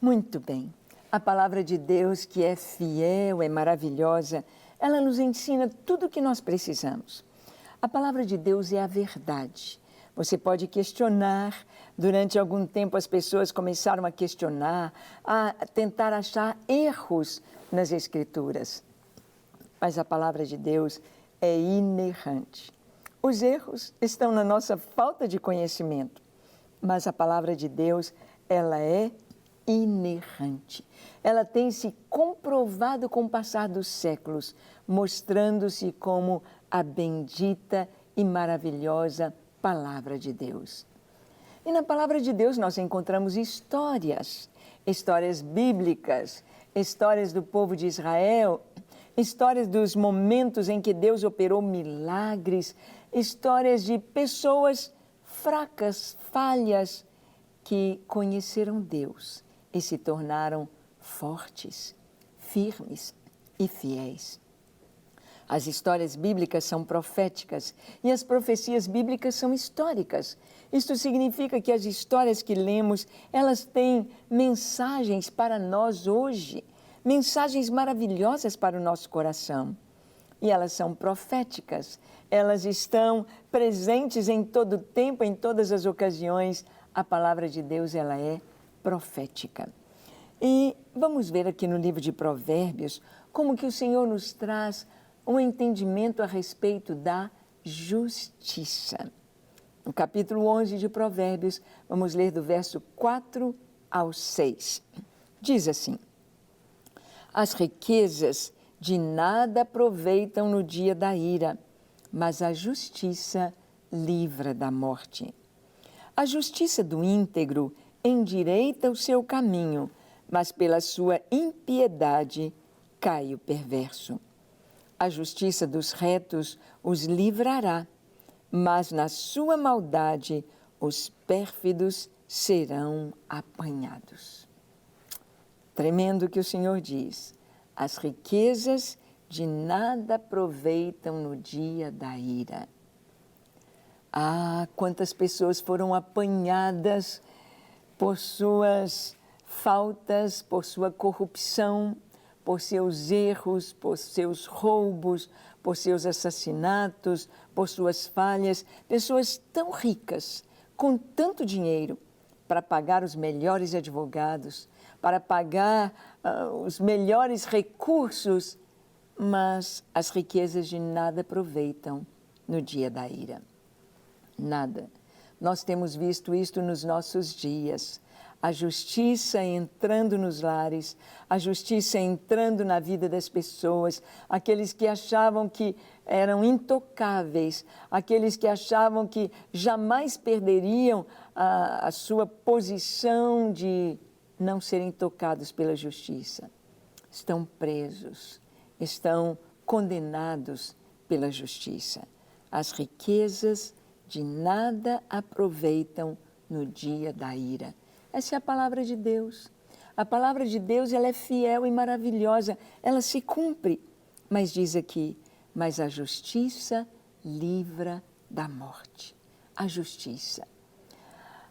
Muito bem. A palavra de Deus, que é fiel, é maravilhosa, ela nos ensina tudo o que nós precisamos. A palavra de Deus é a verdade. Você pode questionar. Durante algum tempo as pessoas começaram a questionar, a tentar achar erros nas Escrituras. Mas a palavra de Deus é inerrante. Os erros estão na nossa falta de conhecimento, mas a palavra de Deus, ela é inerrante. Ela tem se comprovado com o passar dos séculos, mostrando-se como a bendita e maravilhosa palavra de Deus. E na palavra de Deus nós encontramos histórias bíblicas, histórias do povo de Israel, histórias dos momentos em que Deus operou milagres, histórias de pessoas fracas, falhas, que conheceram Deus e se tornaram fortes, firmes e fiéis. As histórias bíblicas são proféticas e as profecias bíblicas são históricas. Isto significa que as histórias que lemos, elas têm mensagens para nós hoje, mensagens maravilhosas para o nosso coração. E elas são proféticas, elas estão presentes em todo o tempo, em todas as ocasiões. A palavra de Deus, ela é profética. E vamos ver aqui no livro de Provérbios como que o Senhor nos traz um entendimento a respeito da justiça. No capítulo 11 de Provérbios, vamos ler do verso 4 ao 6. Diz assim: as riquezas de nada aproveitam no dia da ira, mas a justiça livra da morte. A justiça do íntegro endireita o seu caminho, mas pela sua impiedade cai o perverso. A justiça dos retos os livrará, mas na sua maldade os pérfidos serão apanhados. Tremendo o que o Senhor diz. As riquezas de nada aproveitam no dia da ira. Ah, quantas pessoas foram apanhadas por suas faltas, por sua corrupção, por seus erros, por seus roubos, por seus assassinatos, por suas falhas. Pessoas tão ricas, com tanto dinheiro, para pagar os melhores advogados, para pagar os melhores recursos, mas as riquezas de nada aproveitam no dia da ira. Nada. Nós temos visto isto nos nossos dias. A justiça entrando nos lares, a justiça entrando na vida das pessoas, aqueles que achavam que eram intocáveis, aqueles que achavam que jamais perderiam a sua posição de não serem tocados pela justiça. Estão presos, estão condenados pela justiça. As riquezas de nada aproveitam no dia da ira. Essa é a palavra de Deus. A palavra de Deus, ela é fiel e maravilhosa, ela se cumpre. Mas diz aqui, mas a justiça livra da morte. A justiça.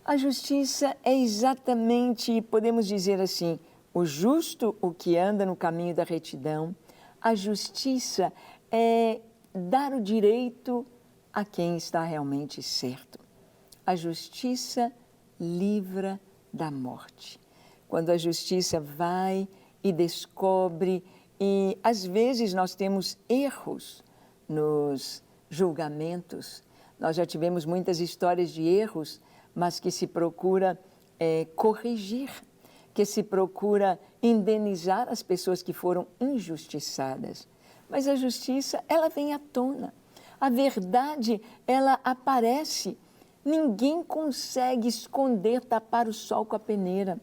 A justiça é exatamente, podemos dizer assim, o justo, o que anda no caminho da retidão. A justiça é dar o direito a quem está realmente certo. A justiça livra da morte. Quando a justiça vai e descobre, e às vezes nós temos erros nos julgamentos, nós já tivemos muitas histórias de erros, mas que se procura corrigir, que se procura indenizar as pessoas que foram injustiçadas. Mas a justiça, ela vem à tona. A verdade, ela aparece. Ninguém consegue esconder, tapar o sol com a peneira.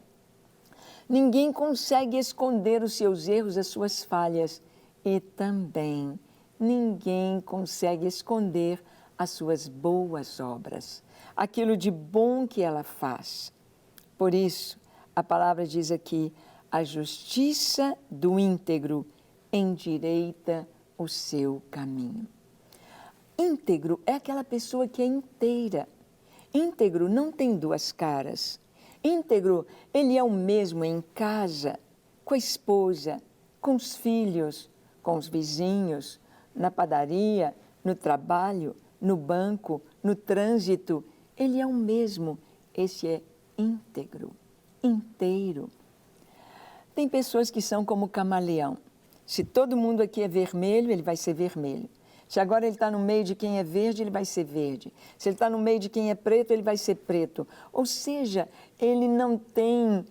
Ninguém consegue esconder os seus erros, as suas falhas. E também ninguém consegue esconder as suas boas obras, aquilo de bom que ela faz. Por isso, a palavra diz aqui, a justiça do íntegro endireita o seu caminho. Íntegro é aquela pessoa que é inteira. Íntegro não tem duas caras. Íntegro, ele é o mesmo em casa, com a esposa, com os filhos, com os vizinhos, na padaria, no trabalho, no banco, no trânsito. Ele é o mesmo. Esse é íntegro, inteiro. Tem pessoas que são como camaleão. Se todo mundo aqui é vermelho, ele vai ser vermelho. Se agora ele está no meio de quem é verde, ele vai ser verde. Se ele está no meio de quem é preto, ele vai ser preto. Ou seja, ele não tem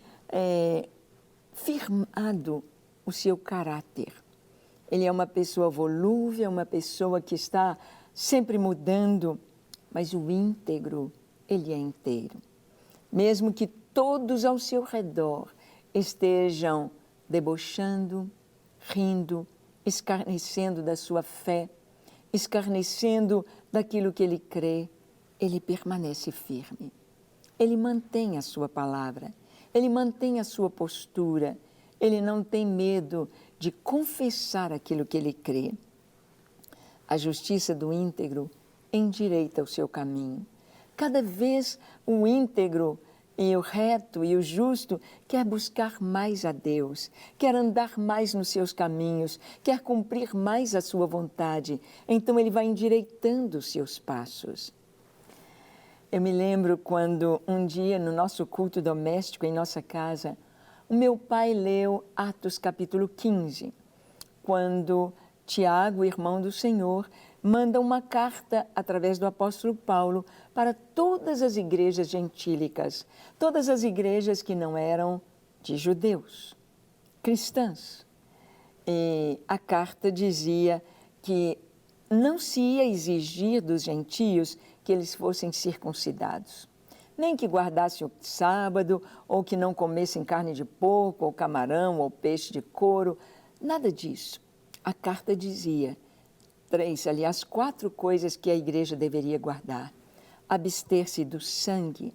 firmado o seu caráter. Ele é uma pessoa volúvel, uma pessoa que está sempre mudando, mas o íntegro, ele é inteiro. Mesmo que todos ao seu redor estejam debochando, rindo, escarnecendo da sua fé, escarnecendo daquilo que ele crê, ele permanece firme. Ele mantém a sua palavra, ele mantém a sua postura, ele não tem medo de confessar aquilo que ele crê. A justiça do íntegro endireita o seu caminho. Cada vez o íntegro e o reto e o justo quer buscar mais a Deus, quer andar mais nos seus caminhos, quer cumprir mais a sua vontade. Então ele vai endireitando os seus passos. Eu me lembro quando um dia no nosso culto doméstico em nossa casa, o meu pai leu Atos capítulo 15, quando Tiago, irmão do Senhor, manda uma carta através do apóstolo Paulo para todas as igrejas gentílicas, todas as igrejas que não eram de judeus, cristãs. E a carta dizia que não se ia exigir dos gentios que eles fossem circuncidados, nem que guardassem o sábado, ou que não comessem carne de porco, ou camarão, ou peixe de couro, nada disso. A carta dizia 4 coisas que a igreja deveria guardar: abster-se do sangue,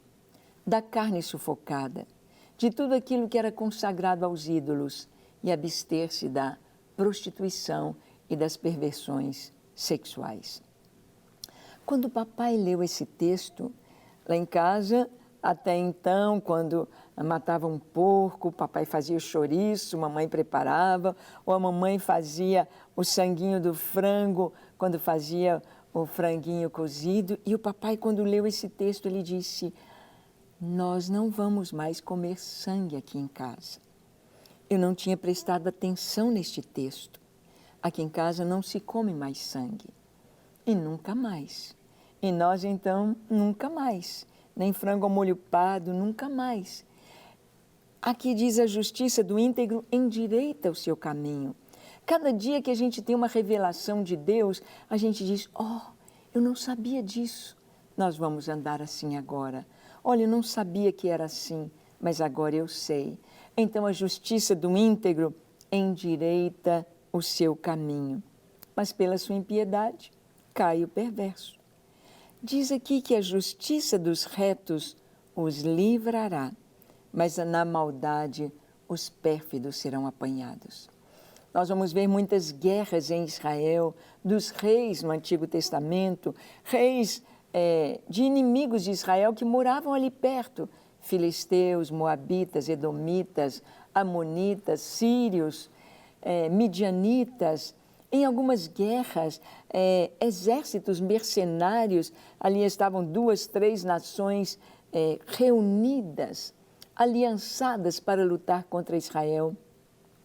da carne sufocada, de tudo aquilo que era consagrado aos ídolos, e abster-se da prostituição e das perversões sexuais. Quando o papai leu esse texto, lá em casa, até então, quando matava um porco, o papai fazia o chouriço, a mamãe preparava, ou a mamãe fazia o sanguinho do frango, quando fazia o franguinho cozido. E o papai, quando leu esse texto, ele disse: nós não vamos mais comer sangue aqui em casa. Eu não tinha prestado atenção neste texto. Aqui em casa não se come mais sangue. E nunca mais. E nós, então, nunca mais. Nem frango ao molho pardo, nunca mais. Aqui diz: a justiça do íntegro endireita o seu caminho. Cada dia que a gente tem uma revelação de Deus, a gente diz: eu não sabia disso. Nós vamos andar assim agora. Olha, eu não sabia que era assim, mas agora eu sei. Então a justiça do íntegro endireita o seu caminho. Mas pela sua impiedade cai o perverso. Diz aqui que a justiça dos retos os livrará, mas na maldade os pérfidos serão apanhados. Nós vamos ver muitas guerras em Israel, dos reis no Antigo Testamento, reis de inimigos de Israel que moravam ali perto, filisteus, moabitas, edomitas, amonitas, sírios, midianitas. Em algumas guerras, exércitos mercenários, ali estavam 2, 3 nações reunidas, aliançadas para lutar contra Israel.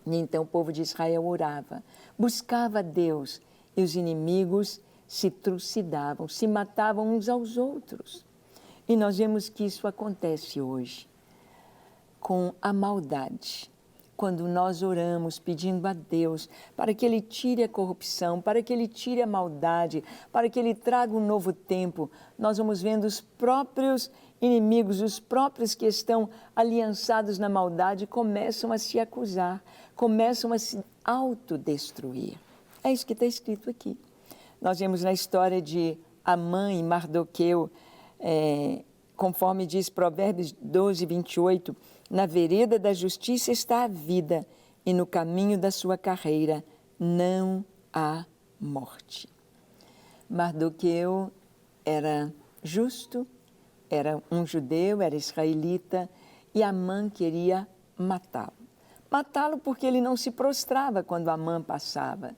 E então o povo de Israel orava, buscava a Deus, e os inimigos se trucidavam, se matavam uns aos outros. E nós vemos que isso acontece hoje com a maldade. Quando nós oramos pedindo a Deus para que Ele tire a corrupção, para que Ele tire a maldade, para que Ele traga um novo tempo, nós vamos vendo os próprios inimigos, os próprios que estão aliançados na maldade, começam a se acusar, começam a se autodestruir. É isso que está escrito aqui. Nós vemos na história de Amã e Mardoqueu, conforme diz Provérbios 12, 28, na vereda da justiça está a vida, e no caminho da sua carreira não há morte. Mardoqueu era justo, era um judeu, era israelita, e Amã queria matá-lo. Matá-lo porque ele não se prostrava quando Amã passava.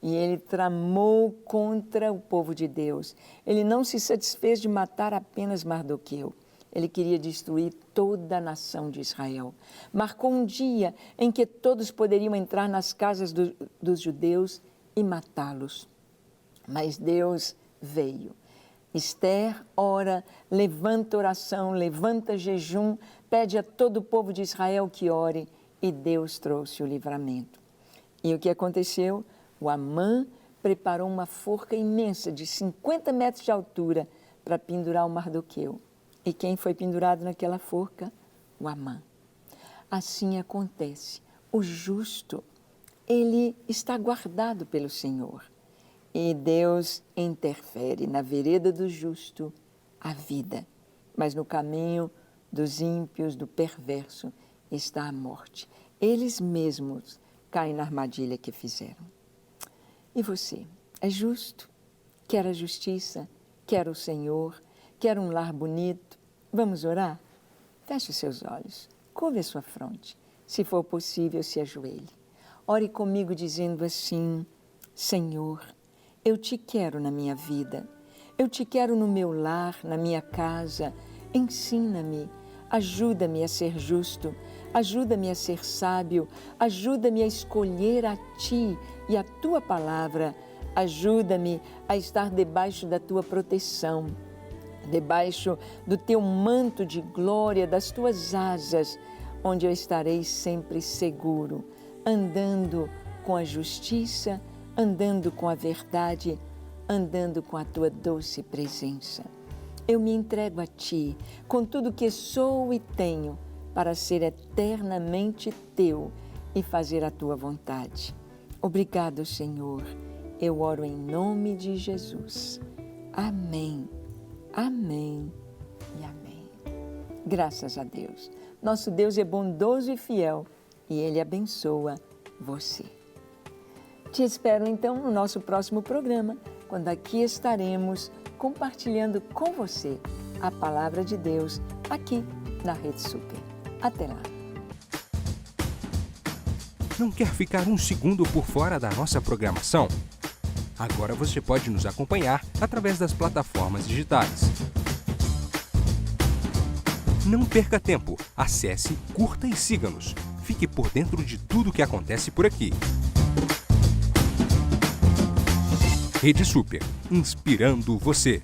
E ele tramou contra o povo de Deus. Ele não se satisfez de matar apenas Mardoqueu. Ele queria destruir toda a nação de Israel. Marcou um dia em que todos poderiam entrar nas casas dos judeus e matá-los. Mas Deus veio. Esther ora, levanta oração, levanta jejum, pede a todo o povo de Israel que ore, e Deus trouxe o livramento. E o que aconteceu? O Amã preparou uma forca imensa de 50 metros de altura para pendurar o Mardoqueu. E quem foi pendurado naquela forca? O Amã. Assim acontece. O justo, ele está guardado pelo Senhor. E Deus interfere na vereda do justo a vida. Mas no caminho dos ímpios, do perverso, está a morte. Eles mesmos caem na armadilha que fizeram. E você, é justo? Quer a justiça? Quer o Senhor? Quer um lar bonito? Vamos orar? Feche os seus olhos, curve a sua fronte. Se for possível, se ajoelhe. Ore comigo dizendo assim: Senhor, eu te quero na minha vida. Eu te quero no meu lar, na minha casa. Ensina-me, ajuda-me a ser justo, ajuda-me a ser sábio, ajuda-me a escolher a Ti e a Tua palavra. Ajuda-me a estar debaixo da Tua proteção, debaixo do Teu manto de glória, das Tuas asas, onde eu estarei sempre seguro, andando com a justiça, andando com a verdade, andando com a Tua doce presença. Eu me entrego a Ti, com tudo que sou e tenho, para ser eternamente Teu e fazer a Tua vontade. Obrigado, Senhor. Eu oro em nome de Jesus. Amém, amém e amém. Graças a Deus. Nosso Deus é bondoso e fiel e Ele abençoa você. Te espero então no nosso próximo programa, quando aqui estaremos compartilhando com você a Palavra de Deus aqui na Rede Super. Até lá! Não quer ficar um segundo por fora da nossa programação? Agora você pode nos acompanhar através das plataformas digitais. Não perca tempo, acesse, curta e siga-nos. Fique por dentro de tudo o que acontece por aqui. Rede Super, inspirando você.